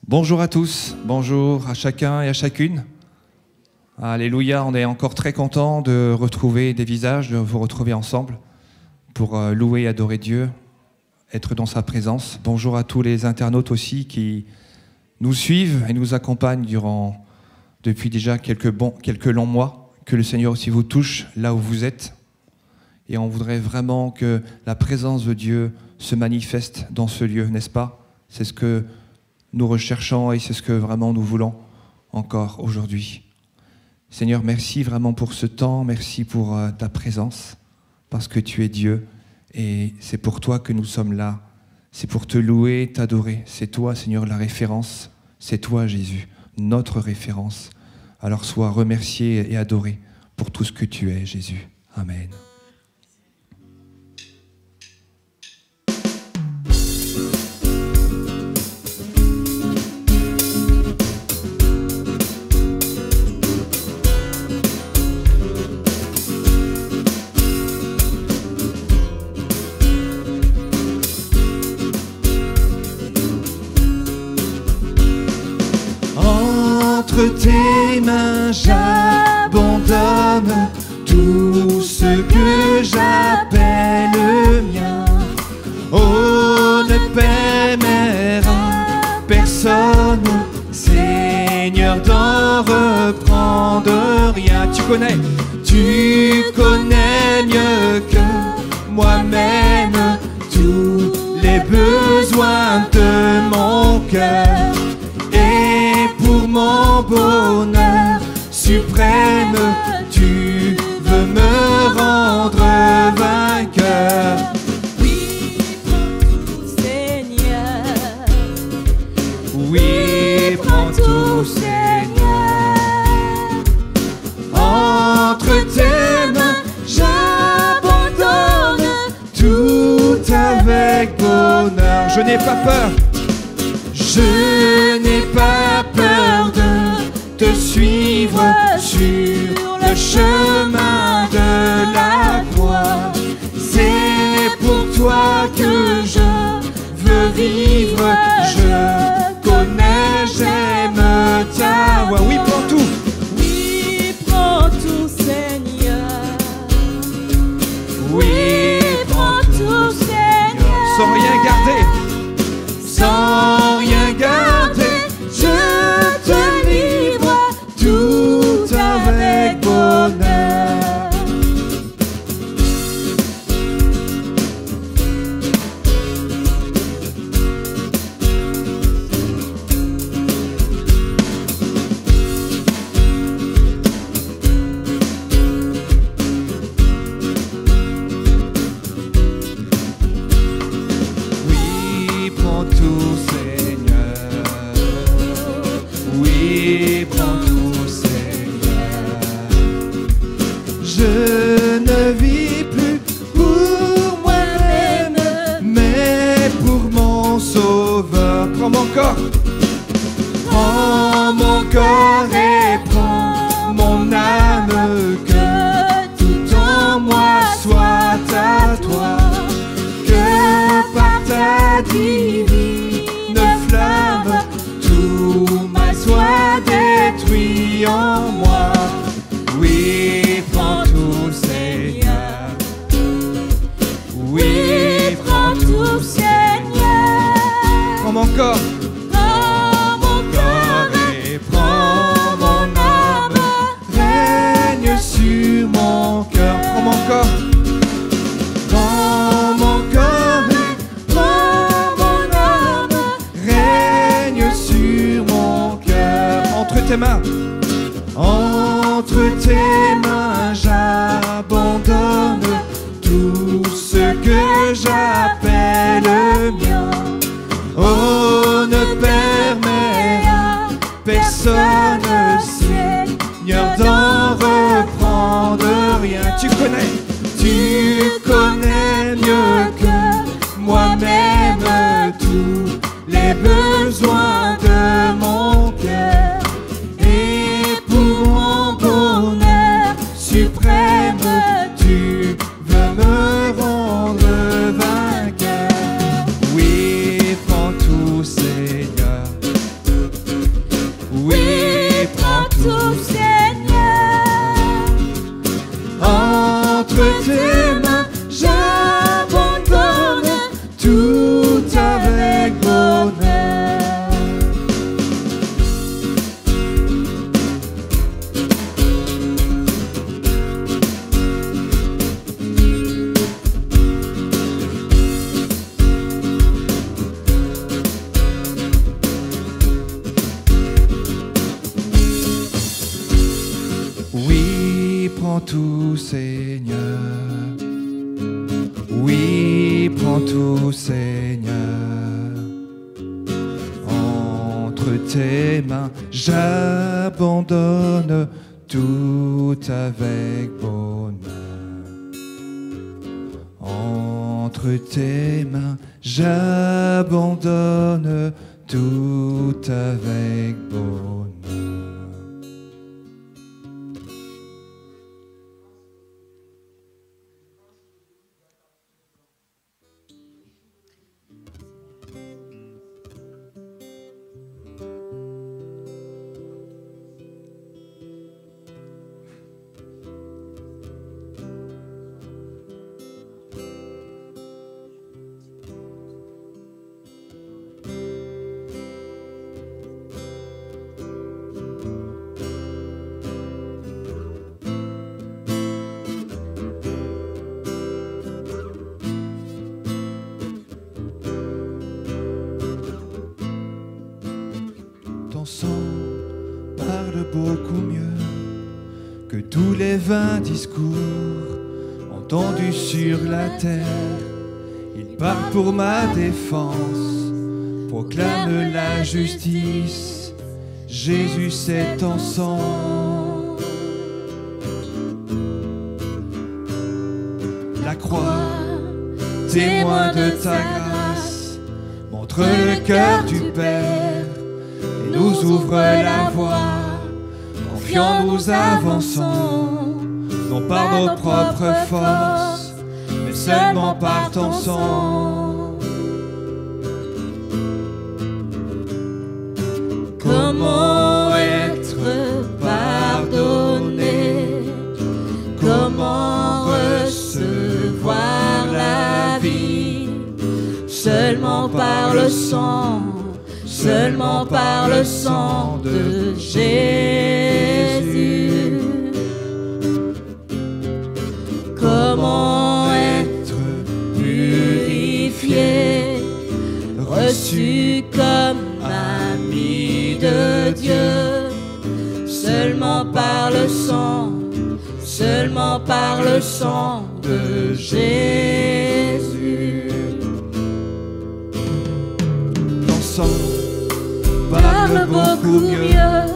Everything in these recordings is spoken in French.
Bonjour à tous, bonjour à chacun et à chacune. Alléluia, on est encore très content de retrouver des visages, de vous retrouver ensemble pour louer et adorer Dieu, être dans sa présence. Bonjour à tous les internautes aussi qui nous suivent et nous accompagnent depuis déjà quelques longs mois. Que le Seigneur aussi vous touche là où vous êtes. Et on voudrait vraiment que la présence de Dieu se manifeste dans ce lieu, n'est-ce pas? C'est ce que nous recherchons et c'est ce que vraiment nous voulons encore aujourd'hui. Seigneur, merci vraiment pour ce temps, merci pour ta présence, parce que tu es Dieu et c'est pour toi que nous sommes là. C'est pour te louer, t'adorer. C'est toi, Seigneur, la référence. C'est toi, Jésus, notre référence. Alors sois remercié et adoré pour tout ce que tu es, Jésus. Amen. Entre tes mains j'abandonne tout ce que j'appelle mien. Oh, ne permettras personne, Seigneur, d'en reprendre rien. Tu connais mieux que moi-même tous les besoins de mon cœur. Mon bonheur suprême, tu veux me rendre vainqueur. Oui, prends tout, Seigneur. Oui, prends tout, Seigneur. Entre tes mains, j'abandonne tout avec bonheur. Je n'ai pas peur. Je n'ai pas peur de te suivre sur le chemin de la croix. C'est pour toi que je veux vivre. Je connais, j'aime ta voix. Oui, prends tout. Oui, prends tout, Seigneur. Oui, prends tout, Seigneur. Sans rien garder. Sans rien garder, je te livre tout avec bonheur. Oui, prends tout, Seigneur. Oui, prends tout, Seigneur. Je ne vis plus pour moi-même, mais pour mon Sauveur. Prends mon corps. Prends mon corps et prends mon âme, que tout en moi soit à toi. Que par ta divine flamme, tout mal soit détruit en moi. Oui, prends tout, Seigneur. Oui, prends tout, Seigneur. Prends mon corps. Prends mon corps Et prends mon âme, règne sur mon cœur. Prends mon corps. Prends mon corps et prends mon âme, règne sur mon cœur. Entre tes mains. Entre tes mains j'abandonne tout ce que j'appelle mien. Oh, ne permets à personne, Seigneur, d'en reprendre rien. Tu connais mieux que moi-même tous les besoins de mon cœur. Et pour mon bonheur suprême, tu veux me rendre vainqueur. Oui, prends tout, Seigneur. tout, Seigneur. Oui, prends tout, Seigneur. Entre tes mains, j'abandonne tout avec bonheur. Entre tes mains, j'abandonne tout avec bonheur. Ton sang parle beaucoup mieux que tous les vains discours entendus sur la terre. Il parle pour ma défense, proclame la justice. Jésus, c'est ton sang. La croix, témoin de ta grâce, montre le cœur du Père et nous ouvre la voie. Confiants, nous avançons, non par nos propres forces, mais seulement par ton sang. Comment être pardonné? Comment recevoir la vie? Seulement par le sang, seulement par le sang de Jésus. Comment être purifié, reçu comme ami de Dieu? Seulement par le sang, seulement par le sang de Jésus. Ton sang parle beaucoup mieux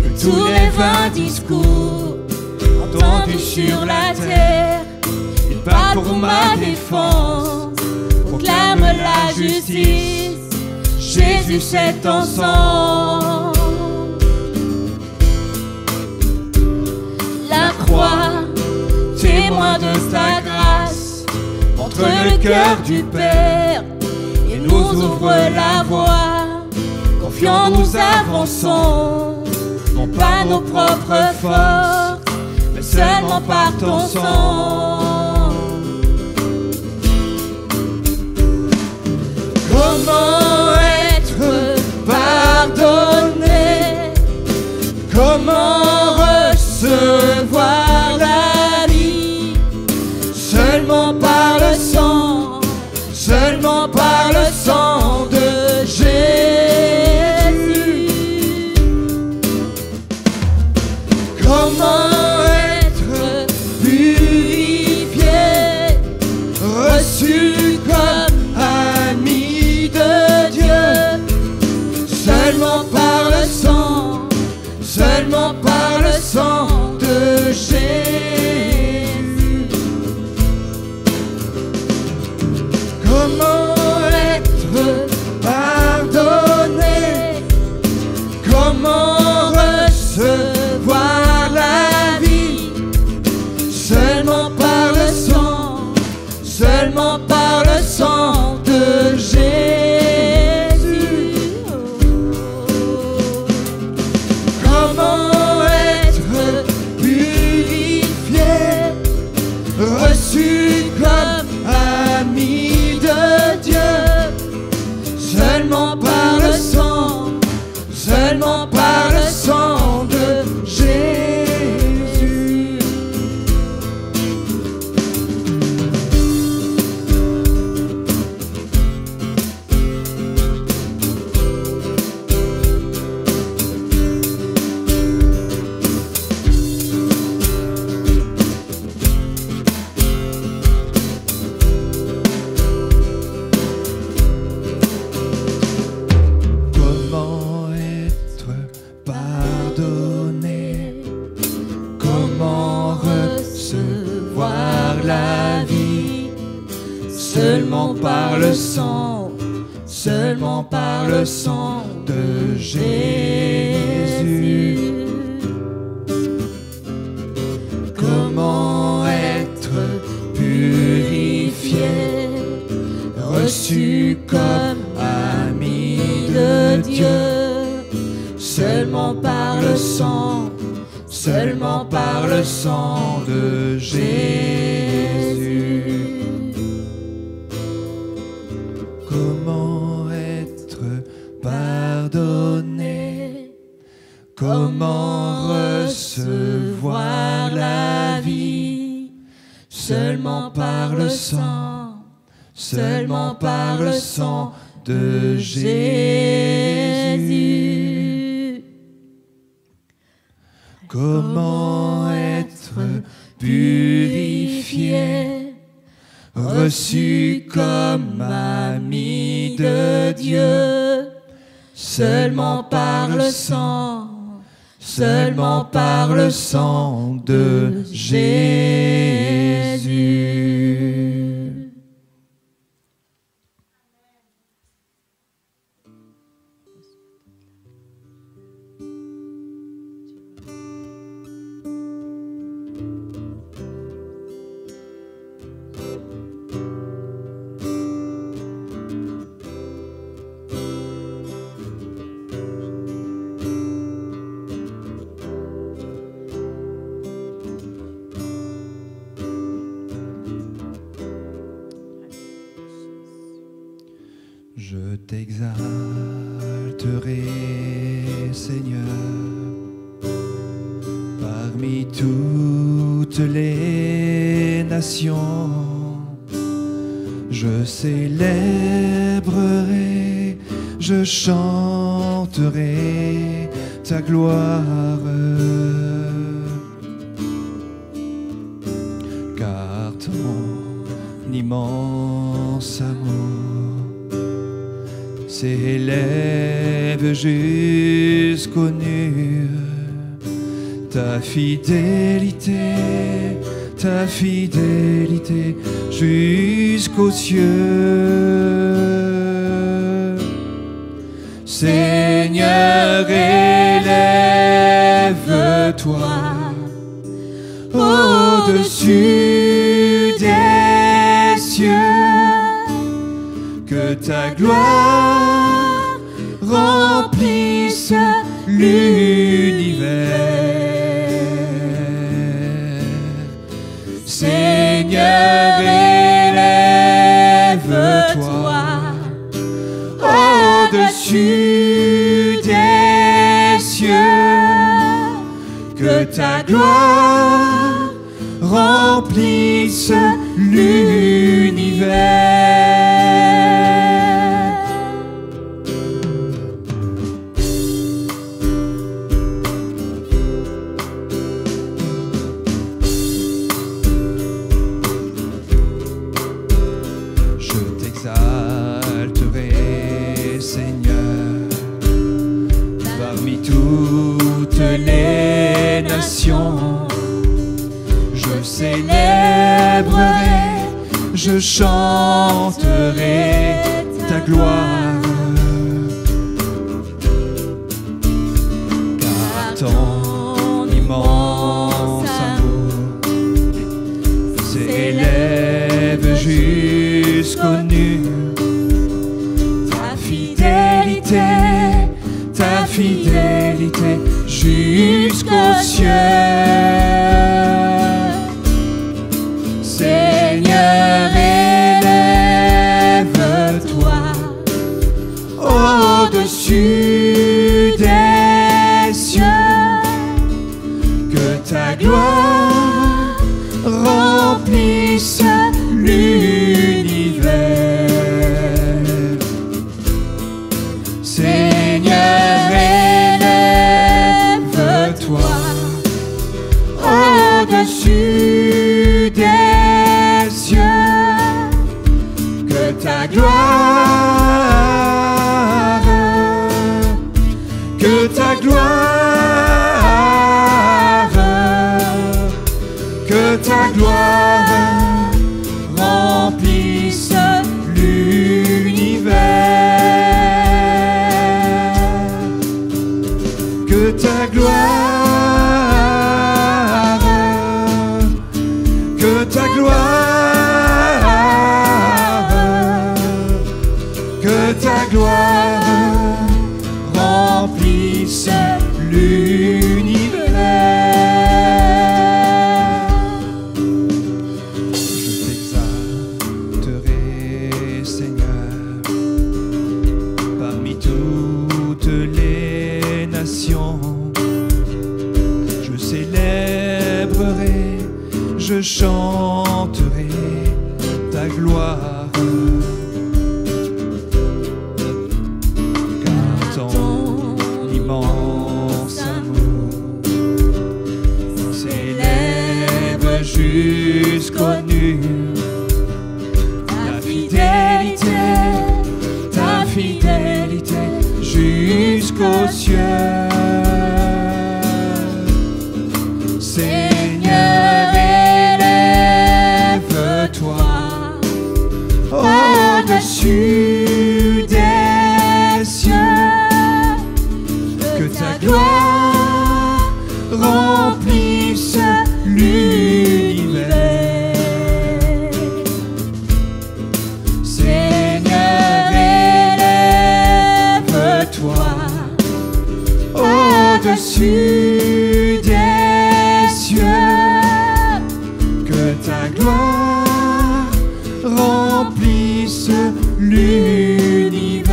que tous les vains discours entendus sur la terre. Il parle pour ma défense, proclame la justice. Jésus, c'est ton sang. La croix, témoin de ta grâce, montre le cœur du Père et nous ouvre la voie. Confiants, nous avançons, non pas nos propres forces, mais seulement par ton sang. Comment être pardonné? Comment recevoir la vie? Seulement par le sang, seulement par le sang de Jésus. Comment être purifié, reçu comme ami de Dieu? Seulement par le sang, seulement par le sang de Jésus. Comment être seulement par le sang de Jésus. Comment être purifié, reçu comme ami de Dieu, seulement par le sang de Jésus. Comment être pardonné, comment recevoir la vie, seulement par le sang de Jésus. Comment être purifié, reçu comme ami de Dieu, seulement par le sang de Jésus. Je t'exalterai, Seigneur, parmi toutes les nations. Je célébrerai, je chanterai ta gloire. Car ton immense amour s'élève jusqu'aux nues. Ta fidélité jusqu'aux cieux. Seigneur, élève-toi au-dessus des cieux, que ta gloire remplisse l'univers. Seigneur, élève-toi au-dessus des cieux, que ta gloire remplisse l'univers. Exalterai, Seigneur, parmi toutes les nations. Je célébrerai, je chanterai ta gloire. Car ton immense amour s'élève jusqu'aux nues. Ta fidélité jusqu'aux cieux. Seigneur, élève-toi au-dessus des cieux, que ta gloire remplisse l'univers. Seigneur, élève-toi au-dessus des cieux, que ta gloire, que ta gloire, que ta gloire remplisse l'univers. remplisse l'univers. Je t'exalterai, Seigneur, parmi toutes les nations. Je célébrerai, je chanterai ta gloire. Jusqu'aux nues, ta fidélité jusqu'aux cieux. Seigneur, élève-toi au-dessus des cieux, que ta gloire remplisse l'univers. Seigneur, élève-toi au-dessus des cieux, que ta gloire remplisse l'univers.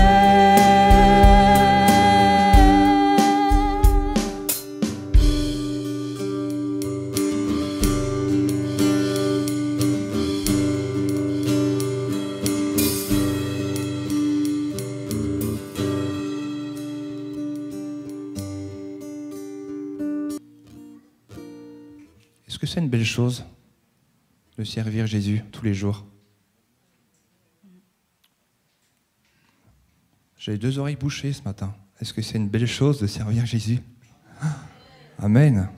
Est-ce que c'est une belle chose de servir Jésus tous les jours? J'ai les 2 oreilles bouchées ce matin. Est-ce que c'est une belle chose de servir Jésus? Amen.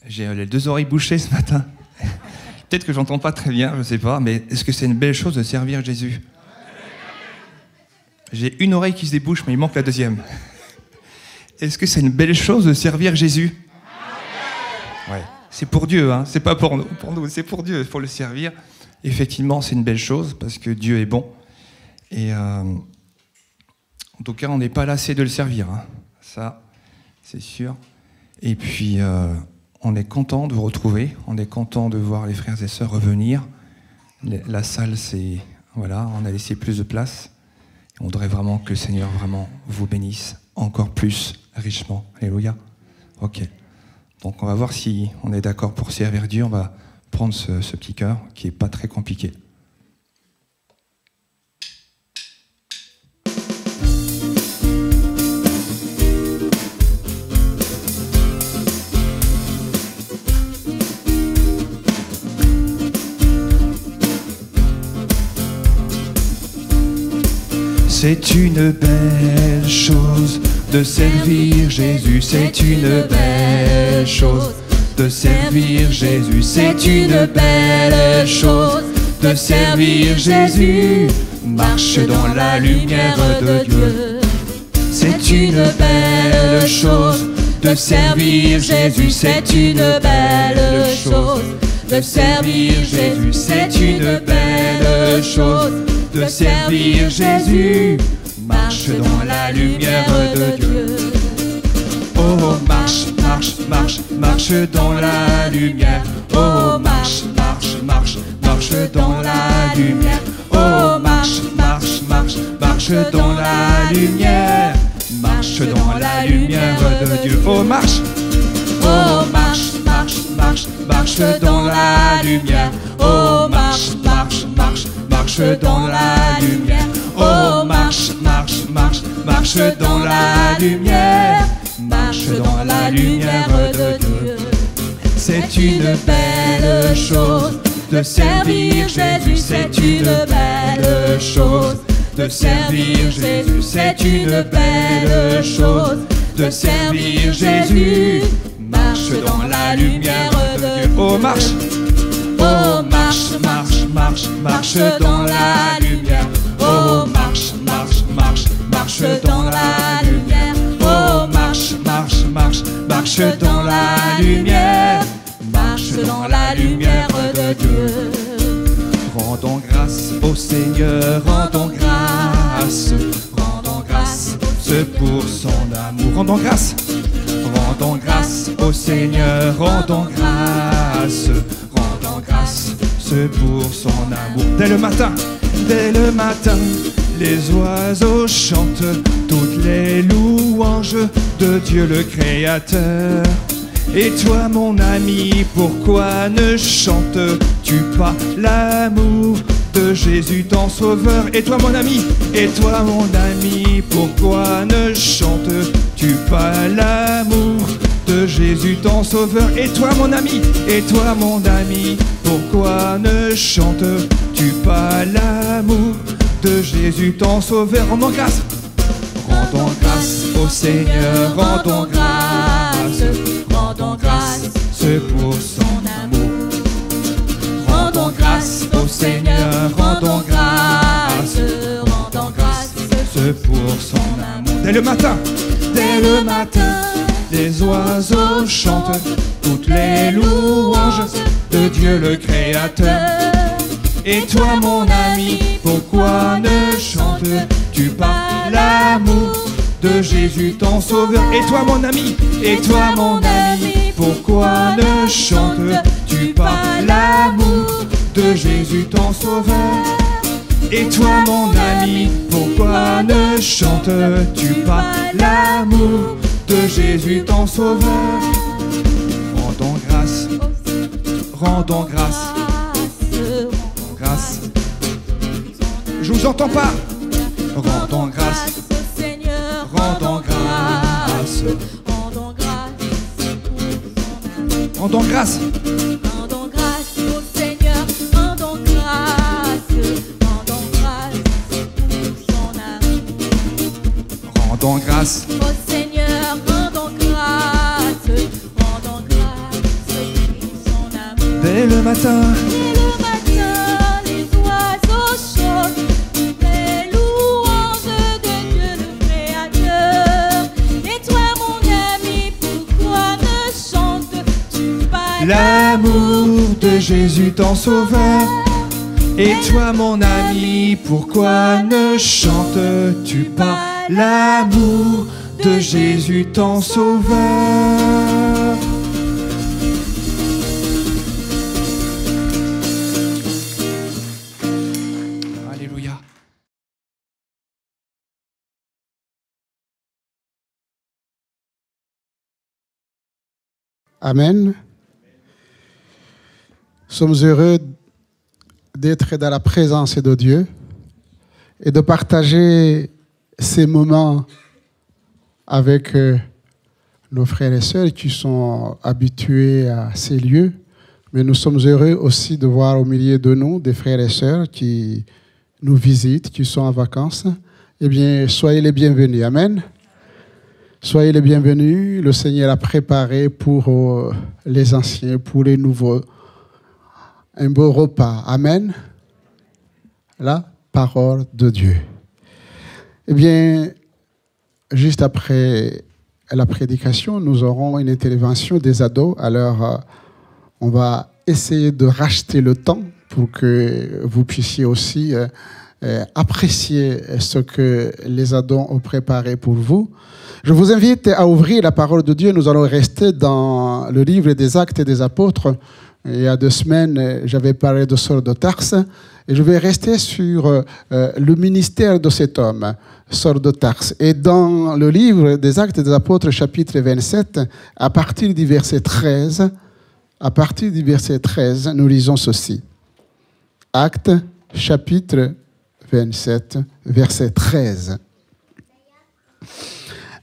J'ai les 2 oreilles bouchées ce matin. Peut-être que j'entends pas très bien, je ne sais pas, mais est-ce que c'est une belle chose de servir Jésus? J'ai une oreille qui se débouche, mais il manque la deuxième. Est-ce que c'est une belle chose de servir Jésus? Ouais. C'est pour Dieu, hein. C'est pas pour nous, c'est pour Dieu, il faut le servir. Effectivement, c'est une belle chose parce que Dieu est bon. Et en tout cas, on n'est pas lassé de le servir, hein. Ça, c'est sûr. Et puis, on est content de vous retrouver, on est content de voir les frères et sœurs revenir. La salle, c'est... Voilà, on a laissé plus de place. On voudrait vraiment que le Seigneur vraiment vous bénisse encore plus richement. Alléluia. Ok. Donc on va voir si on est d'accord pour servir Dieu. On va prendre ce petit cœur qui n'est pas très compliqué. C'est une belle chose de servir Jésus, c'est une belle chose de servir Jésus, c'est une belle chose de servir Jésus. Marche dans la lumière de Dieu. C'est une belle chose de servir Jésus, c'est une belle chose de servir Jésus, c'est une belle chose de servir Jésus. Marche dans la lumière de Dieu. Oh, marche, marche, marche, marche dans la lumière. Oh, marche, marche, marche, marche dans la lumière. Oh, marche, marche, marche, marche dans la lumière. Marche dans la lumière de Dieu. Oh, marche. Oh, marche, marche, marche, marche dans la lumière. Oh, marche, marche, marche, marche dans la lumière. Oh, marche, marche, marche, marche dans la lumière. Marche dans la lumière de Dieu. C'est une belle chose de servir Jésus, c'est une belle chose de servir Jésus, c'est une belle chose de servir Jésus. Marche dans la lumière de Dieu. Oh, marche. Oh, marche, marche, marche, marche dans la lumière. Oh, marche, marche, marche, marche dans la lumière. Oh, marche, marche, marche, marche dans la lumière. Marche dans la lumière de Dieu. Rendons grâce au Seigneur, rendons grâce. Rendons grâce Rendons grâce. Rendons grâce au Seigneur, rendons grâce. Rendons grâce pour son amour. Dès le matin, les oiseaux chantent toutes les louanges de Dieu le Créateur. Et toi mon ami, pourquoi ne chantes-tu pas l'amour de Jésus ton Sauveur? Et toi mon ami, pourquoi ne chantes-tu pas l'amour de Jésus ton Sauveur? Et toi mon ami, pourquoi ne chantes-tu pas l'amour de Jésus ton Sauveur? Rendons grâce au Seigneur, rendons grâce pour son amour. Rendons grâce au Seigneur, rendons grâce pour son amour. Dès le matin, les oiseaux chantent toutes les louanges de Dieu le Créateur. Et toi mon ami, pourquoi ne chantes-tu pas l'amour de Jésus ton Sauveur? Et toi mon ami, pourquoi ne chantes-tu pas l'amour de Jésus ton Sauveur? Et toi mon ami, pourquoi ne chantes-tu pas l'amour de Jésus ton Sauveur? Rendons grâce. Je vous entends pas. Rendons grâce au Seigneur, rendons grâce. Rendons grâce. Rendons grâce au Seigneur, rendons grâce pour son amour. Rendons grâce Au Seigneur, rendons grâce pour son amour. dès le matin. Les oiseaux chantent toutes les louanges de Dieu le Créateur. Et toi mon ami, pourquoi ne chantes-tu pas L'amour de Jésus ton Sauveur. Et toi mon ami, pourquoi ne chantes-tu pas l'amour de Jésus ton Sauveur? Alléluia. Amen. Nous sommes heureux d'être dans la présence de Dieu et de partager ces moments avec nos frères et sœurs qui sont habitués à ces lieux. Mais nous sommes heureux aussi de voir au milieu de nous des frères et sœurs qui nous visitent, qui sont en vacances. Eh bien, soyez les bienvenus. Amen. Soyez les bienvenus. Le Seigneur a préparé pour les anciens, pour les nouveaux, un beau repas. Amen. La parole de Dieu. Eh bien, juste après la prédication, nous aurons une intervention des ados. Alors, on va essayer de racheter le temps pour que vous puissiez aussi apprécier ce que les ados ont préparé pour vous. Je vous invite à ouvrir la parole de Dieu. Nous allons rester dans le livre des Actes des Apôtres. Il y a 2 semaines, j'avais parlé de Saul de Tarse. Et je vais rester sur le ministère de cet homme, Saul de Tarse. Et dans le livre des Actes des Apôtres, chapitre 27, à partir du verset 13, nous lisons ceci. Actes, chapitre 27, verset 13.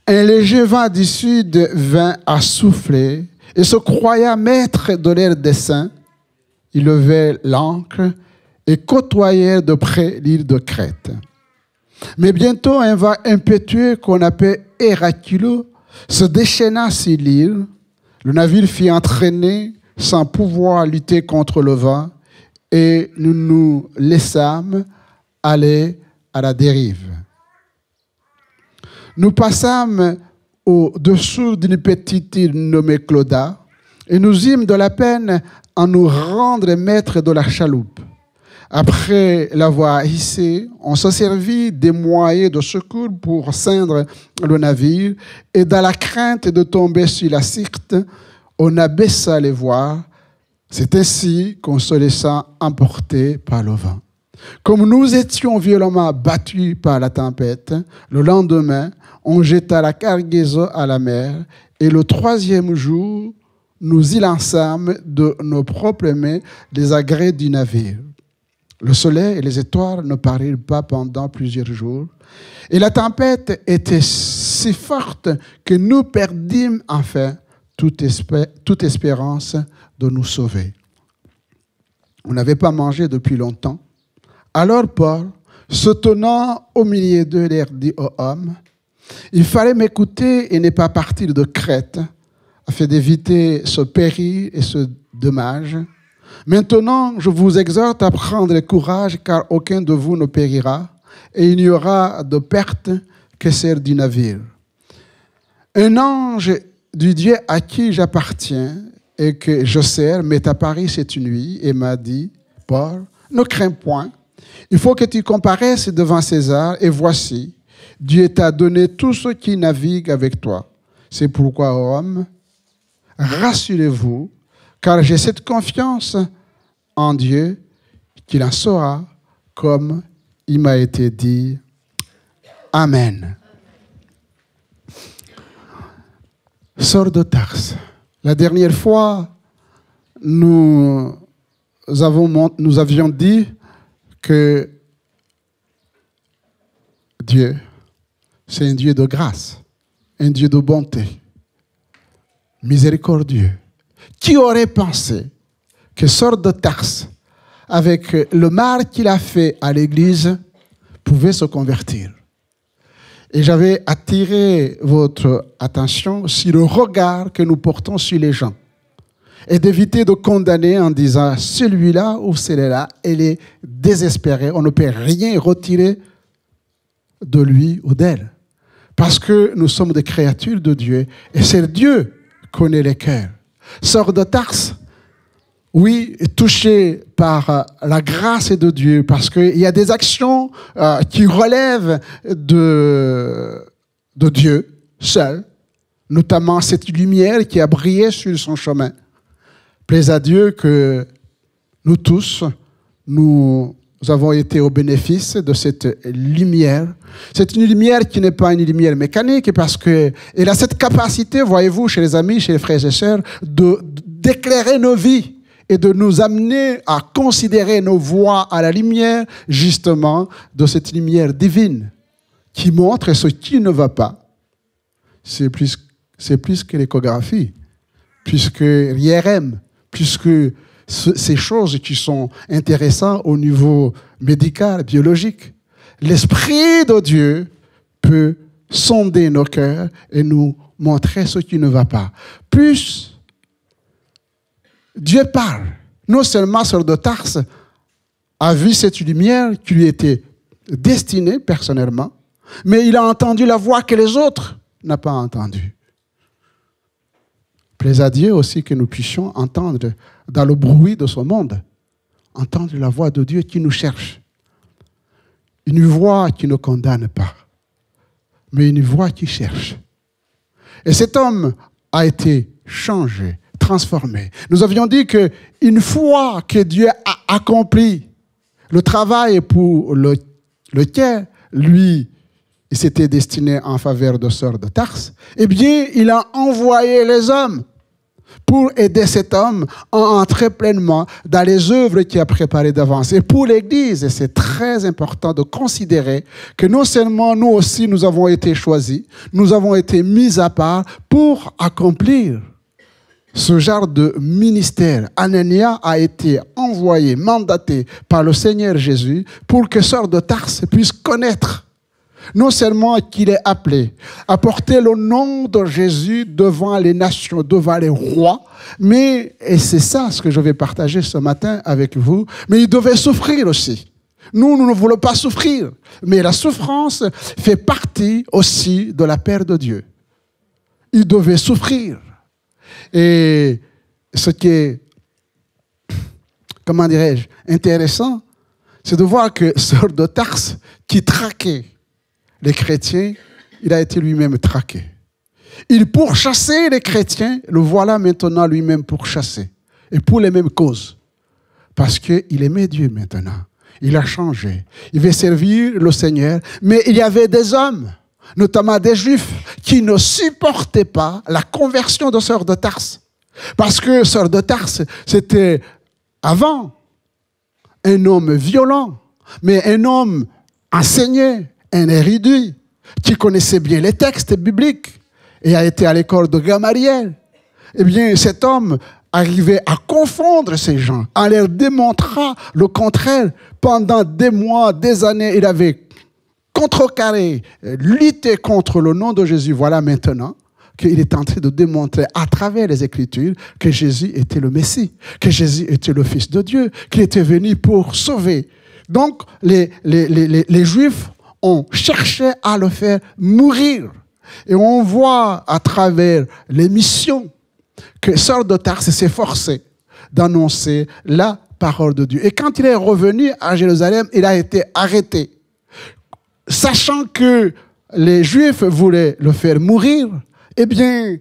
Un léger vent du sud vint à souffler et se croyant maître de l'air des saints, ils levaient l'ancre et côtoyèrent de près l'île de Crète. Mais bientôt, un vent impétueux qu'on appelle Héraculo se déchaîna sur l'île. Le navire fut entraîné sans pouvoir lutter contre le vent et nous nous laissâmes aller à la dérive. Nous passâmes au-dessous d'une petite île nommée Clauda et nous eûmes de la peine à nous rendre maîtres de la chaloupe. Après l'avoir hissé, on se servit des moyens de secours pour ceindre le navire, et dans la crainte de tomber sur la Syrte, on abaissa les voiles. C'est ainsi qu'on se laissa emporter par le vent. Comme nous étions violemment battus par la tempête, le lendemain, on jeta la cargaison à la mer, et le 3e jour, nous y lançâmes de nos propres mains les agrès du navire. Le soleil et les étoiles ne parurent pas pendant plusieurs jours, et la tempête était si forte que nous perdîmes enfin toute espérance de nous sauver. On n'avait pas mangé depuis longtemps. Alors Paul, se tenant au milieu d'eux, leur dit aux hommes, « Il fallait m'écouter et ne pas partir de Crète, afin d'éviter ce péril et ce dommage. Maintenant, je vous exhorte à prendre courage, car aucun de vous ne périra, et il n'y aura de perte que celle du navire. Un ange du Dieu à qui j'appartiens et que je sers m'est apparu cette nuit et m'a dit, « Paul, ne crains point, il faut que tu comparaisses devant César, et voici, Dieu t'a donné tous ceux qui naviguent avec toi. C'est pourquoi, hommes, rassurez-vous, car j'ai cette confiance en Dieu qu'il en sera comme il m'a été dit. Amen. » Saul de Tarse. La dernière fois, nous avions dit que Dieu, c'est un Dieu de grâce, un Dieu de bonté, miséricordieux. Qui aurait pensé que Saul de Tarse, avec le mal qu'il a fait à l'Église, pouvait se convertir? Et j'avais attiré votre attention sur le regard que nous portons sur les gens et d'éviter de condamner en disant celui-là ou celle-là, elle est désespérée, on ne peut rien retirer de lui ou d'elle. Parce que nous sommes des créatures de Dieu et c'est Dieu qui connaît les cœurs. Saul de Tarse, oui, touché par la grâce de Dieu, parce qu'il y a des actions qui relèvent de Dieu seul, notamment cette lumière qui a brillé sur son chemin. Plaise à Dieu que nous tous, nous avons été au bénéfice de cette lumière. C'est une lumière qui n'est pas une lumière mécanique, parce qu'elle a cette capacité, voyez-vous, chez les amis, chez les frères et sœurs, d'éclairer nos vies et de nous amener à considérer nos voies à la lumière, justement, de cette lumière divine qui montre ce qui ne va pas. C'est plus que l'échographie, puisque l'IRM, puisque ces choses qui sont intéressantes au niveau médical, biologique. L'Esprit de Dieu peut sonder nos cœurs et nous montrer ce qui ne va pas. Plus Dieu parle, non seulement Saul de Tarse a vu cette lumière qui lui était destinée personnellement, mais il a entendu la voix que les autres n'ont pas entendue. Plaise à Dieu aussi que nous puissions entendre dans le bruit de ce monde, entendre la voix de Dieu qui nous cherche. Une voix qui ne condamne pas, mais une voix qui cherche. Et cet homme a été changé, transformé. Nous avions dit qu'une fois que Dieu a accompli le travail pour lequel lui, il s'était destiné en faveur de Saul de Tarse, eh bien, il a envoyé les hommes pour aider cet homme à entrer pleinement dans les œuvres qu'il a préparées d'avance. Et pour l'Église, c'est très important de considérer que non seulement nous aussi, nous avons été choisis, nous avons été mis à part pour accomplir ce genre de ministère. Anania a été envoyé, mandaté par le Seigneur Jésus pour que Saul de Tarse puisse connaître non seulement qu'il est appelé à porter le nom de Jésus devant les nations, devant les rois, mais, et c'est ça ce que je vais partager ce matin avec vous, mais il devait souffrir aussi. Nous ne voulons pas souffrir, mais la souffrance fait partie aussi de la paix de Dieu. Il devait souffrir. Et ce qui est, comment dirais-je, intéressant c'est de voir que Saul de Tarse, qui traquait les chrétiens, il a été lui-même traqué. Il pourchassait les chrétiens, le voilà maintenant lui-même pourchassé. Et pour les mêmes causes. Parce qu'il aimait Dieu maintenant. Il a changé. Il veut servir le Seigneur. Mais il y avait des hommes, notamment des Juifs, qui ne supportaient pas la conversion de Saul de Tarse. Parce que Saul de Tarse, c'était avant un homme violent, mais un homme enseigné, un érudit, qui connaissait bien les textes bibliques et a été à l'école de Gamaliel. Eh bien, cet homme arrivait à confondre ces gens, en leur démontrant le contraire. Pendant des mois, des années, il avait contrecarré, lutté contre le nom de Jésus. Voilà maintenant qu'il est en train de démontrer à travers les Écritures que Jésus était le Messie, que Jésus était le Fils de Dieu, qu'il était venu pour sauver. Donc, les Juifs ont cherché à le faire mourir. Et on voit à travers les missions que Saul de Tarse s'est forcé d'annoncer la parole de Dieu. Et quand il est revenu à Jérusalem, il a été arrêté. Sachant que les Juifs voulaient le faire mourir, eh bien,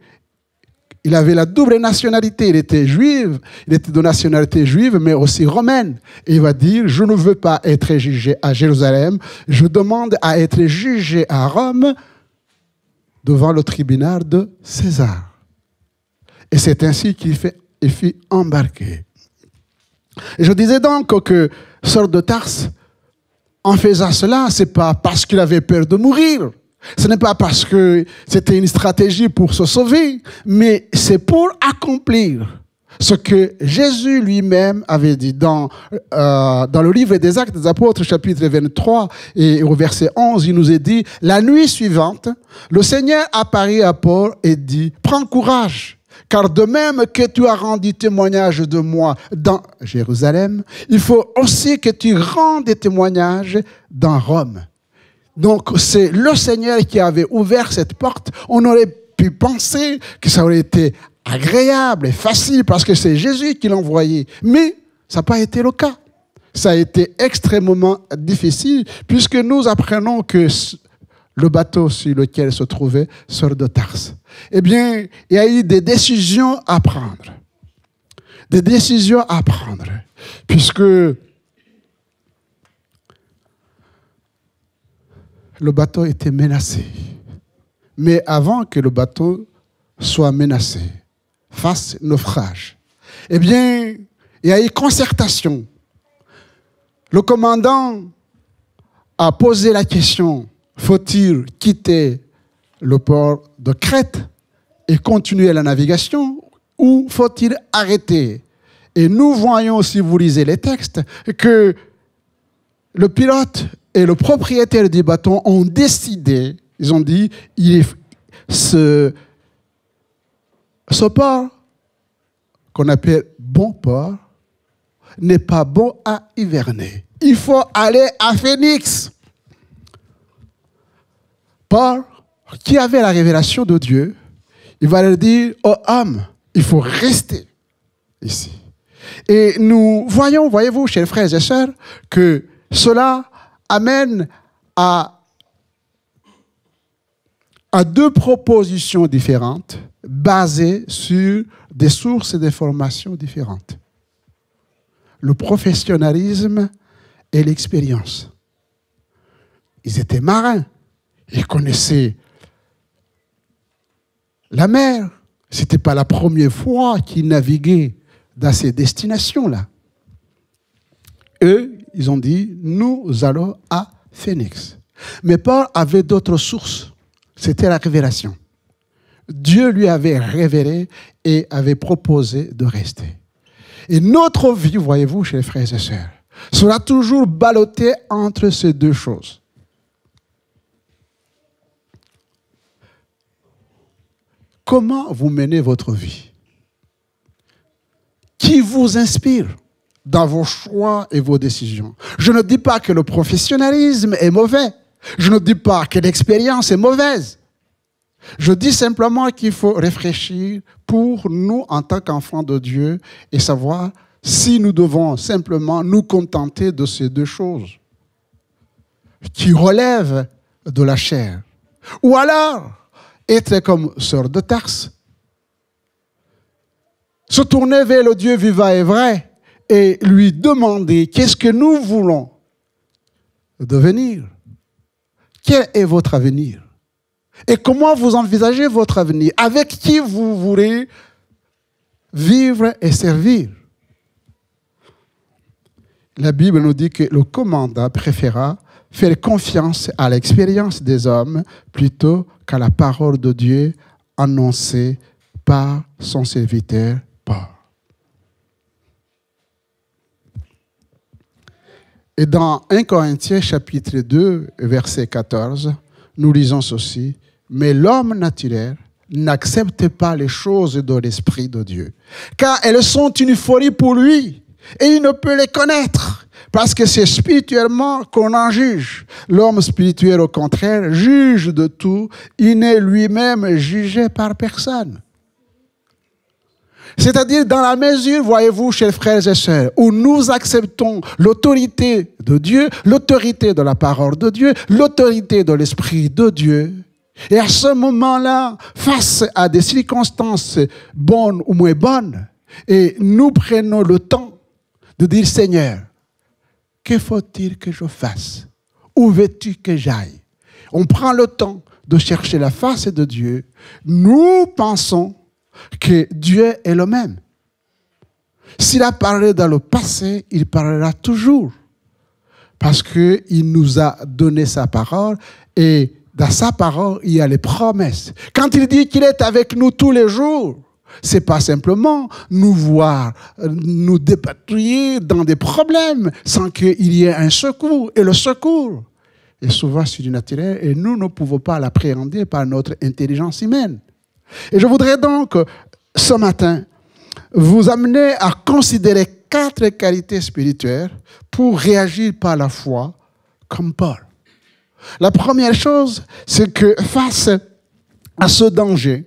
il avait la double nationalité. Il était juif, il était de nationalité juive, mais aussi romaine. Et il va dire, je ne veux pas être jugé à Jérusalem, je demande à être jugé à Rome devant le tribunal de César. Et c'est ainsi qu'il fut embarqué. Et je disais donc que Saul de Tarse, en faisant cela, ce n'est pas parce qu'il avait peur de mourir. Ce n'est pas parce que c'était une stratégie pour se sauver, mais c'est pour accomplir ce que Jésus lui-même avait dit dans le livre des Actes des Apôtres, chapitre 23, et au verset 11, il nous est dit, « La nuit suivante, le Seigneur apparut à Paul et dit, « Prends courage, car de même que tu as rendu témoignage de moi dans Jérusalem, il faut aussi que tu rendes des témoignages dans Rome. » Donc, c'est le Seigneur qui avait ouvert cette porte. On aurait pu penser que ça aurait été agréable et facile parce que c'est Jésus qui l'a envoyé. Mais ça n'a pas été le cas. Ça a été extrêmement difficile puisque nous apprenons que le bateau sur lequel se trouvait Saul de Tarse, eh bien, il y a eu des décisions à prendre. Des décisions à prendre. Puisque le bateau était menacé. Mais avant que le bateau soit menacé, face naufrage, eh bien, il y a eu concertation. Le commandant a posé la question, faut-il quitter le port de Crète et continuer la navigation ou faut-il arrêter? Et nous voyons, si vous lisez les textes, que le pilote et le propriétaire du bateau ont décidé, ils ont dit, ce port, qu'on appelle bon port, n'est pas bon à hiverner. Il faut aller à Phoenix. Paul, qui avait la révélation de Dieu, il va leur dire, oh homme, il faut rester ici. Et nous voyons, voyez-vous, chers frères et sœurs, que cela amène à deux propositions différentes basées sur des sources et des formations différentes. Le professionnalisme et l'expérience. Ils étaient marins, ils connaissaient la mer. Ce n'était pas la première fois qu'ils naviguaient dans ces destinations-là. Eux, ils ont dit, nous allons à Phoenix. Mais Paul avait d'autres sources. C'était la révélation. Dieu lui avait révélé et avait proposé de rester. Et notre vie, voyez-vous, chers frères et sœurs, sera toujours ballottée entre ces deux choses. Comment vous menez votre vie? Qui vous inspire dans vos choix et vos décisions? Je ne dis pas que le professionnalisme est mauvais. Je ne dis pas que l'expérience est mauvaise. Je dis simplement qu'il faut réfléchir pour nous en tant qu'enfants de Dieu et savoir si nous devons simplement nous contenter de ces deux choses qui relèvent de la chair. Ou alors, être comme Sœur de Tarse, se tourner vers le Dieu vivant et vrai et lui demander qu'est-ce que nous voulons devenir. Quel est votre avenir? Et comment vous envisagez votre avenir? Avec qui vous voulez vivre et servir? La Bible nous dit que le commandant préféra faire confiance à l'expérience des hommes plutôt qu'à la parole de Dieu annoncée par son serviteur Paul. Et dans 1 Corinthiens chapitre 2, verset 14, nous lisons ceci. Mais l'homme naturel n'accepte pas les choses de l'Esprit de Dieu, car elles sont une folie pour lui, et il ne peut les connaître, parce que c'est spirituellement qu'on en juge. L'homme spirituel, au contraire, juge de tout, il n'est lui-même jugé par personne. C'est-à-dire, dans la mesure, voyez-vous, chers frères et sœurs, où nous acceptons l'autorité de Dieu, l'autorité de la parole de Dieu, l'autorité de l'Esprit de Dieu, et à ce moment-là, face à des circonstances bonnes ou moins bonnes, et nous prenons le temps de dire, Seigneur, que faut-il que je fasse? Où veux-tu que j'aille? On prend le temps de chercher la face de Dieu. Nous pensons que Dieu est le même. S'il a parlé dans le passé, il parlera toujours. Parce qu'il nous a donné sa parole et dans sa parole, il y a les promesses. Quand il dit qu'il est avec nous tous les jours, ce n'est pas simplement nous voir, nous dépatouiller dans des problèmes sans qu'il y ait un secours. Et le secours est souvent surnaturel et nous ne pouvons pas l'appréhender par notre intelligence humaine. Et je voudrais donc, ce matin, vous amener à considérer 4 qualités spirituelles pour réagir par la foi comme Paul. La première chose, c'est que face à ce danger,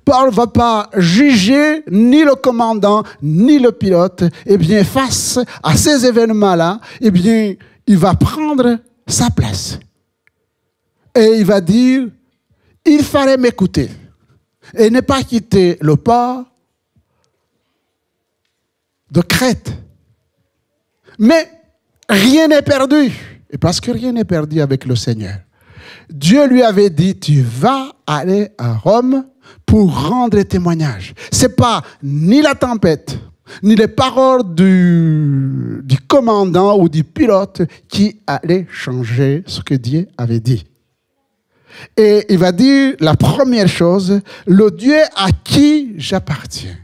Paul ne va pas juger ni le commandant, ni le pilote. Eh bien, face à ces événements-là, eh bien, il va prendre sa place. Et il va dire, il fallait m'écouter. Et ne pas quitter le port de Crète. Mais rien n'est perdu. Et parce que rien n'est perdu avec le Seigneur. Dieu lui avait dit, tu vas aller à Rome pour rendre témoignage. Ce n'est pas ni la tempête, ni les paroles du commandant ou du pilote qui allaient changer ce que Dieu avait dit. Et il va dire la première chose, le Dieu à qui j'appartiens.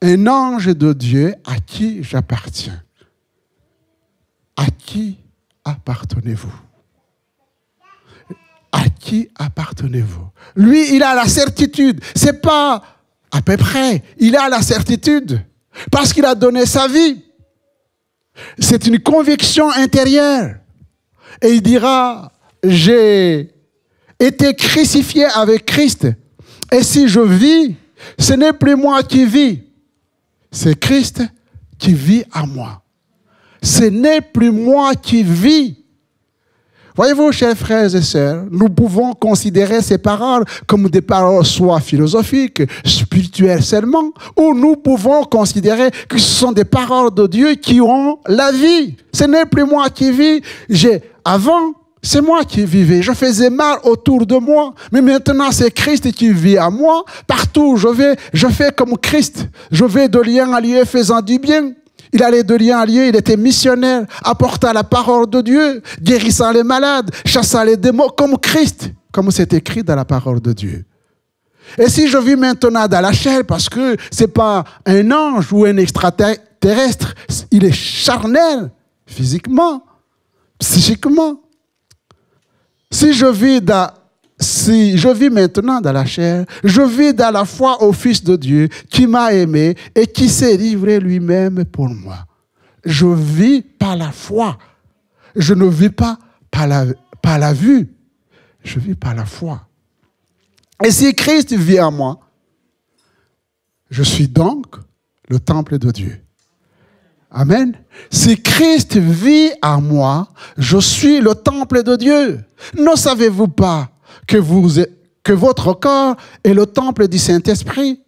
Un ange de Dieu à qui j'appartiens. À qui appartenez-vous? À qui appartenez-vous? Lui, il a la certitude. Ce n'est pas à peu près. Il a la certitude. Parce qu'il a donné sa vie. C'est une conviction intérieure. Et il dira, j'ai été crucifié avec Christ. Et si je vis, ce n'est plus moi qui vis. C'est Christ qui vit en moi. Ce n'est plus moi qui vis. Voyez-vous, chers frères et sœurs, nous pouvons considérer ces paroles comme des paroles soit philosophiques, spirituelles seulement, ou nous pouvons considérer que ce sont des paroles de Dieu qui ont la vie. Ce n'est plus moi qui vis. Avant, c'est moi qui vivais. Je faisais mal autour de moi. Mais maintenant, c'est Christ qui vit à moi. Partout où je vais, je fais comme Christ. Je vais de lien à lieu faisant du bien. Il allait de lien à lieu, il était missionnaire, apportant la parole de Dieu, guérissant les malades, chassant les démons, comme Christ, comme c'est écrit dans la parole de Dieu. Et si je vis maintenant dans la chair, parce que ce n'est pas un ange ou un extraterrestre, il est charnel, physiquement, psychiquement. Si je vis maintenant dans la chair, je vis dans la foi au Fils de Dieu qui m'a aimé et qui s'est livré lui-même pour moi. Je vis par la foi. Je ne vis pas par la vue. Je vis par la foi. Et si Christ vit en moi, je suis donc le temple de Dieu. Amen. Si Christ vit en moi, je suis le temple de Dieu. Ne savez-vous pas que votre corps est le temple du Saint-Esprit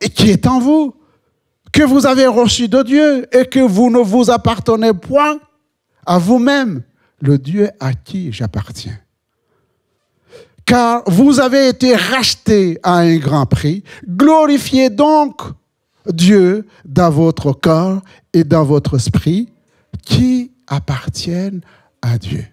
et qui est en vous, que vous avez reçu de Dieu et que vous ne vous appartenez point à vous-même, le Dieu à qui j'appartiens. Car vous avez été rachetés à un grand prix. Glorifiez donc Dieu dans votre corps et dans votre esprit qui appartiennent à Dieu.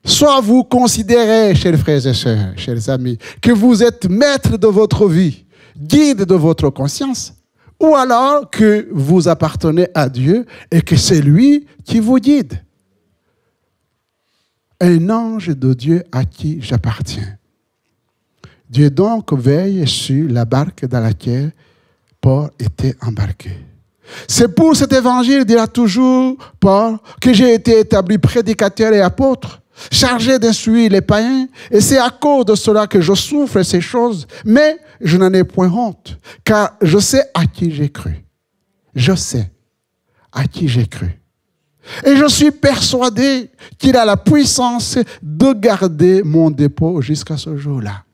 Soit vous considérez, chers frères et sœurs, chers amis, que vous êtes maître de votre vie, guide de votre conscience, ou alors que vous appartenez à Dieu et que c'est lui qui vous guide. Un ange de Dieu à qui j'appartiens. Dieu donc veille sur la barque dans laquelle Paul était embarqué. C'est pour cet évangile, dira toujours Paul, que j'ai été établi prédicateur et apôtre, chargé d'instruire les païens, et c'est à cause de cela que je souffre ces choses, mais je n'en ai point honte, car je sais à qui j'ai cru. Je sais à qui j'ai cru. Et je suis persuadé qu'il a la puissance de garder mon dépôt jusqu'à ce jour-là.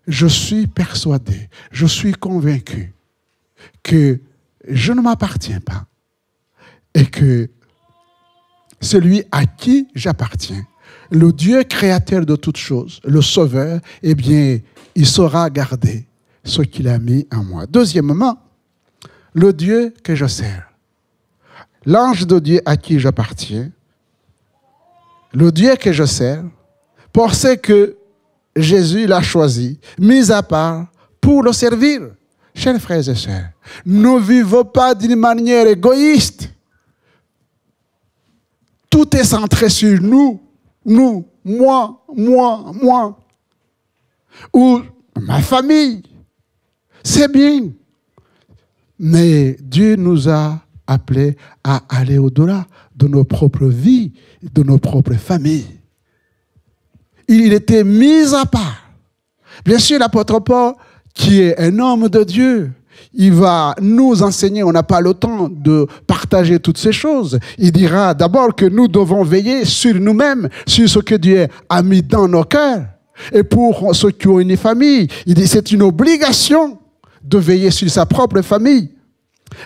Je suis persuadé, je suis convaincu que je ne m'appartiens pas et que celui à qui j'appartiens, le Dieu créateur de toutes choses, le Sauveur, eh bien, il saura garder ce qu'il a mis en moi. Deuxièmement, le Dieu que je sers. L'ange de Dieu à qui j'appartiens, le Dieu que je sers, pour ce que Jésus l'a choisi, mis à part pour le servir. Chers frères et sœurs, ne vivons pas d'une manière égoïste. Tout est centré sur nous, moi, ou ma famille. C'est bien. Mais Dieu nous a appelés à aller au-delà de nos propres vies, de nos propres familles. Il était mis à part. Bien sûr, l'apôtre Paul, qui est un homme de Dieu, il va nous enseigner, on n'a pas le temps de partager toutes ces choses. Il dira d'abord que nous devons veiller sur nous-mêmes, sur ce que Dieu a mis dans nos cœurs. Et pour ceux qui ont une famille, il dit que c'est une obligation de veiller sur sa propre famille.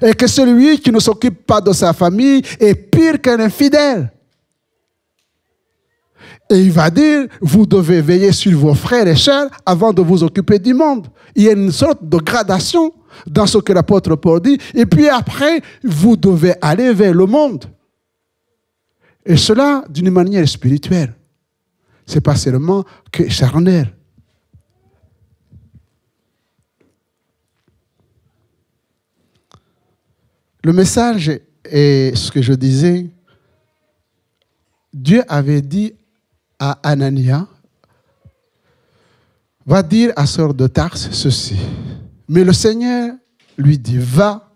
Et que celui qui ne s'occupe pas de sa famille est pire qu'un infidèle. Et il va dire, vous devez veiller sur vos frères et sœurs avant de vous occuper du monde. Il y a une sorte de gradation dans ce que l'apôtre Paul dit. Et puis après, vous devez aller vers le monde. Et cela d'une manière spirituelle. Ce n'est pas seulement que charnel. Le message est ce que je disais. Dieu avait dit à Anania, va dire à Saul de Tarse ceci. Mais le Seigneur lui dit, va,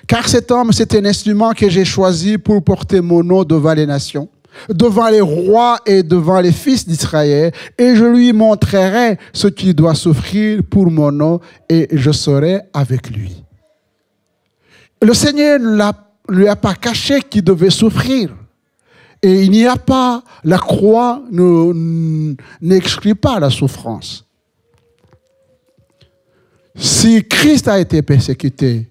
car cet homme, c'est un instrument que j'ai choisi pour porter mon nom devant les nations, devant les rois et devant les fils d'Israël, et je lui montrerai ce qu'il doit souffrir pour mon nom, et je serai avec lui. Le Seigneur ne lui a pas caché qu'il devait souffrir. Et il n'y a pas, la croix n'exclut pas la souffrance. Si Christ a été persécuté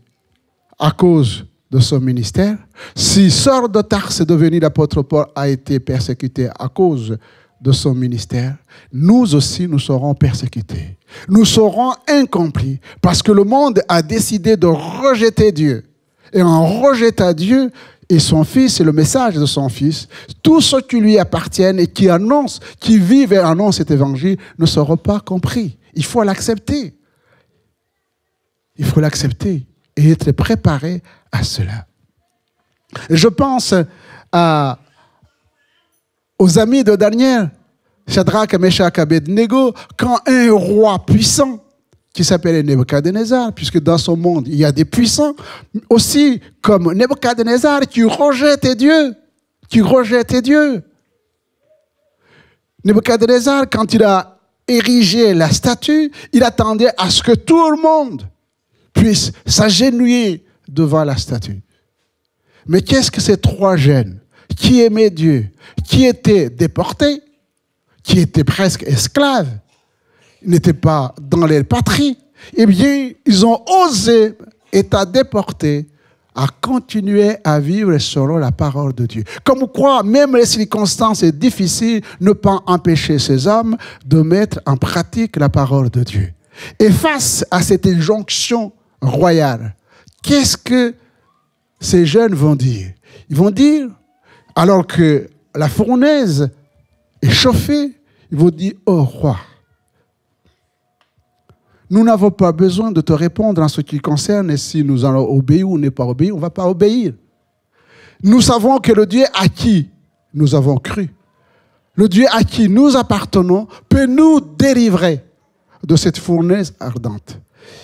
à cause de son ministère, si Saul de Tarse, devenu l'apôtre Paul, a été persécuté à cause de son ministère, nous aussi nous serons persécutés. Nous serons incompris parce que le monde a décidé de rejeter Dieu. Et en rejetant Dieu et son Fils et le message de son Fils, tous ceux qui lui appartiennent et qui annoncent, qui vivent et annoncent cet évangile ne seront pas compris. Il faut l'accepter. Il faut l'accepter et être préparé à cela. Je pense aux amis de Daniel, Shadrach, Meshach, Abednego, quand un roi puissant qui s'appelait Nebuchadnezzar, puisque dans son monde, il y a des puissants, aussi comme Nebuchadnezzar qui rejettait Dieu, Nebuchadnezzar, quand il a érigé la statue, il attendait à ce que tout le monde puisse s'agenouiller devant la statue. Mais qu'est-ce que ces 3 jeunes qui aimaient Dieu, qui étaient déportés, qui étaient presque esclaves, n'étaient pas dans leur patrie, eh bien, ils ont osé, étant déportés, à continuer à vivre selon la parole de Dieu. Comme quoi, même les circonstances difficiles ne peuvent empêcher ces hommes de mettre en pratique la parole de Dieu. Et face à cette injonction royale, qu'est-ce que ces jeunes vont dire? Ils vont dire, alors que la fournaise est chauffée, ils vont dire, ô roi, nous n'avons pas besoin de te répondre en ce qui concerne si nous allons obéir ou ne pas obéir. On ne va pas obéir. Nous savons que le Dieu à qui nous avons cru, le Dieu à qui nous appartenons, peut nous délivrer de cette fournaise ardente.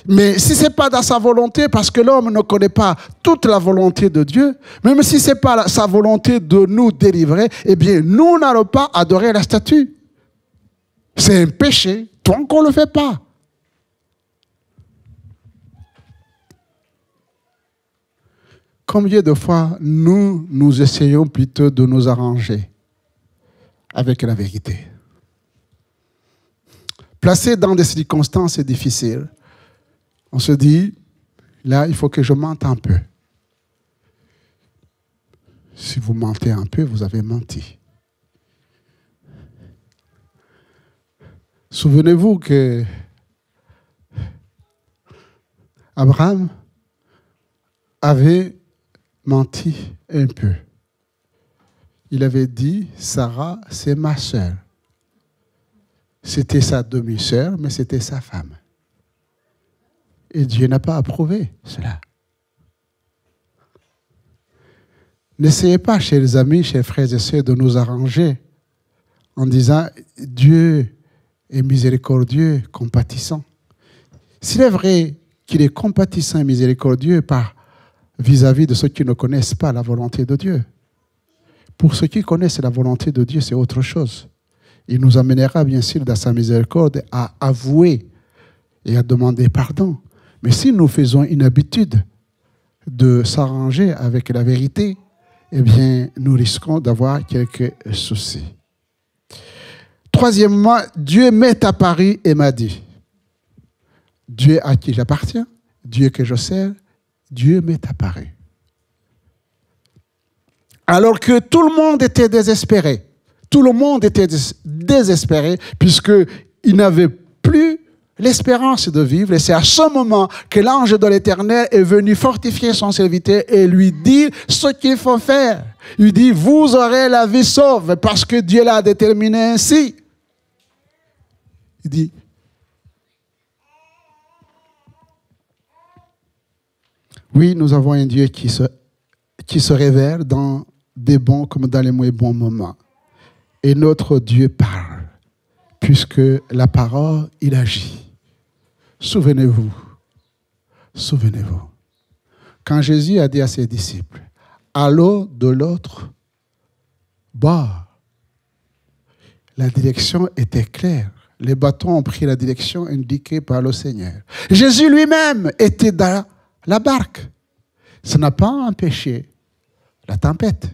Mais si ce n'est pas dans sa volonté, parce que l'homme ne connaît pas toute la volonté de Dieu, même si ce n'est pas sa volonté de nous délivrer, eh bien, nous n'allons pas adorer la statue. C'est un péché tant qu'on ne le fait pas. Combien de fois nous essayons plutôt de nous arranger avec la vérité? Placés dans des circonstances difficiles, on se dit, là, il faut que je mente un peu. Si vous mentez un peu, vous avez menti. Souvenez-vous que Abraham avait menti un peu. Il avait dit, Sarah, c'est ma sœur. C'était sa demi-sœur, mais c'était sa femme. Et Dieu n'a pas approuvé cela. N'essayez pas, chers amis, chers frères et sœurs, de nous arranger en disant, Dieu est miséricordieux, compatissant. S'il est vrai qu'il est compatissant et miséricordieux vis-à-vis de ceux qui ne connaissent pas la volonté de Dieu. Pour ceux qui connaissent la volonté de Dieu, c'est autre chose. Il nous amènera bien sûr dans sa miséricorde à avouer et à demander pardon. Mais si nous faisons une habitude de s'arranger avec la vérité, eh bien, nous risquons d'avoir quelques soucis. Troisièmement, Dieu m'est apparu et m'a dit, Dieu à qui j'appartiens, Dieu que je sers, Dieu m'est apparu. Alors que tout le monde était désespéré. Tout le monde était désespéré puisqu'il n'avait plus l'espérance de vivre. Et c'est à ce moment que l'ange de l'Éternel est venu fortifier son serviteur et lui dire ce qu'il faut faire. Il dit, vous aurez la vie sauve parce que Dieu l'a déterminé ainsi. Il dit, oui, nous avons un Dieu qui se révèle dans des bons comme dans les moins bons moments. Et notre Dieu parle, puisque la parole, il agit. Souvenez-vous, quand Jésus a dit à ses disciples, à l'eau de l'autre bord, la direction était claire. Les bateaux ont pris la direction indiquée par le Seigneur. Jésus lui-même était dans la barque. Ça n'a pas empêché la tempête.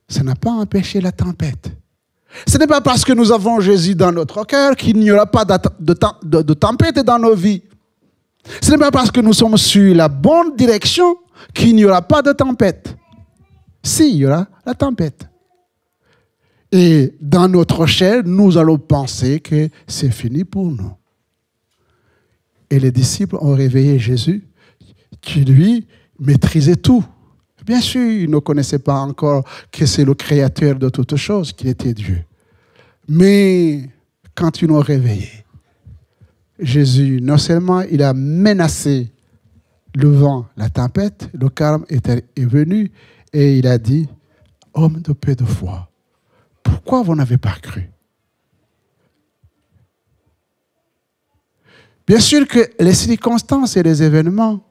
Ça n'a pas empêché la tempête. Ce n'est pas parce que nous avons Jésus dans notre cœur qu'il n'y aura pas de tempête dans nos vies. Ce n'est pas parce que nous sommes sur la bonne direction qu'il n'y aura pas de tempête. Si, il y aura la tempête. Et dans notre chair, nous allons penser que c'est fini pour nous. Et les disciples ont réveillé Jésus, qui lui maîtrisait tout. Bien sûr, ils ne connaissaient pas encore que c'est le créateur de toutes choses, qu'il était Dieu. Mais quand ils l'ont réveillé, Jésus, non seulement il a menacé le vent, la tempête, le calme est venu et il a dit, homme de peu de foi, pourquoi vous n'avez pas cru? Bien sûr que les circonstances et les événements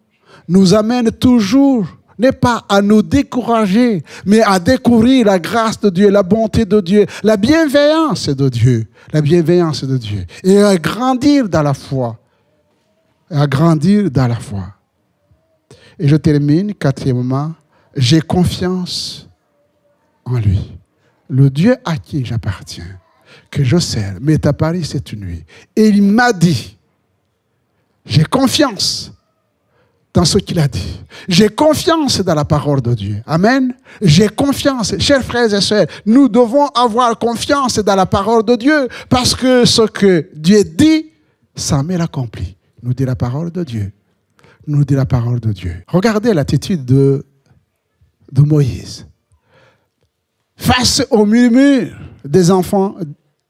nous amènent toujours, n'est pas à nous décourager, mais à découvrir la grâce de Dieu, la bonté de Dieu, la bienveillance de Dieu, et à grandir dans la foi, Et je termine, quatrièmement, j'ai confiance en lui. Le Dieu à qui j'appartiens, que je sers, m'est apparu cette nuit. Et il m'a dit, j'ai confiance dans ce qu'il a dit. J'ai confiance dans la parole de Dieu. Amen. J'ai confiance. Chers frères et sœurs, nous devons avoir confiance dans la parole de Dieu parce que ce que Dieu dit, ça m'est accompli. Nous dit la parole de Dieu. Nous dit la parole de Dieu. Regardez l'attitude de Moïse. Face au murmure des enfants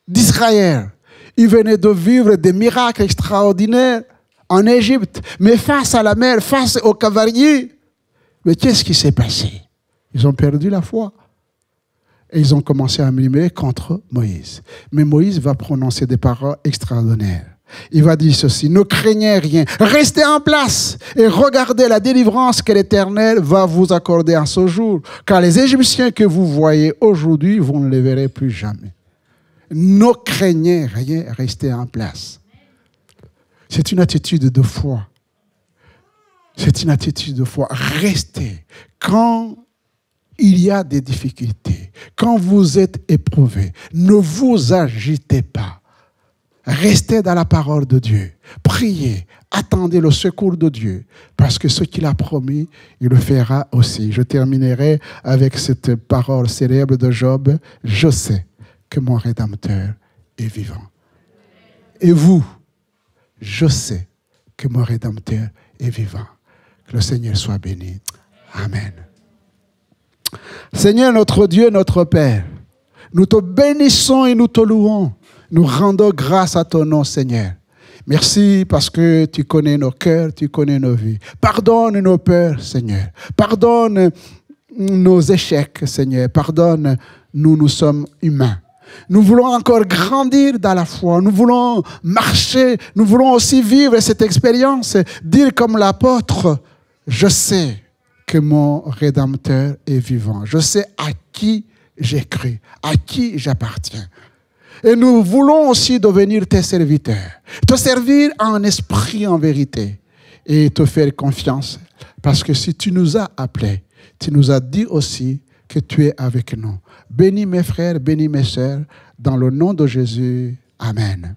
d'Israël, il venait de vivre des miracles extraordinaires en Égypte, mais face à la mer, face aux cavaliers, mais qu'est-ce qui s'est passé? Ils ont perdu la foi. Et ils ont commencé à murmurer contre Moïse. Mais Moïse va prononcer des paroles extraordinaires. Il va dire ceci, ne craignez rien, restez en place et regardez la délivrance que l'Éternel va vous accorder en ce jour, car les Égyptiens que vous voyez aujourd'hui, vous ne les verrez plus jamais. Ne craignez rien, restez en place. C'est une attitude de foi. C'est une attitude de foi. Restez. Quand il y a des difficultés, quand vous êtes éprouvé, ne vous agitez pas. Restez dans la parole de Dieu. Priez. Attendez le secours de Dieu. Parce que ce qu'il a promis, il le fera aussi. Je terminerai avec cette parole célèbre de Job. Je sais que mon Rédempteur est vivant. Et vous, je sais que mon Rédempteur est vivant. Que le Seigneur soit béni. Amen. Seigneur, notre Dieu, notre Père, nous te bénissons et nous te louons. Nous rendons grâce à ton nom, Seigneur. Merci parce que tu connais nos cœurs, tu connais nos vies. Pardonne nos peurs, Seigneur. Pardonne nos échecs, Seigneur. Pardonne-nous, nous sommes humains. Nous voulons encore grandir dans la foi. Nous voulons marcher. Nous voulons aussi vivre cette expérience. Dire comme l'apôtre, je sais que mon Rédempteur est vivant. Je sais à qui j'ai cru, à qui j'appartiens. Et nous voulons aussi devenir tes serviteurs, te servir en esprit, en vérité, et te faire confiance. Parce que si tu nous as appelés, tu nous as dit aussi que tu es avec nous. Bénis mes frères, bénis mes sœurs, dans le nom de Jésus. Amen.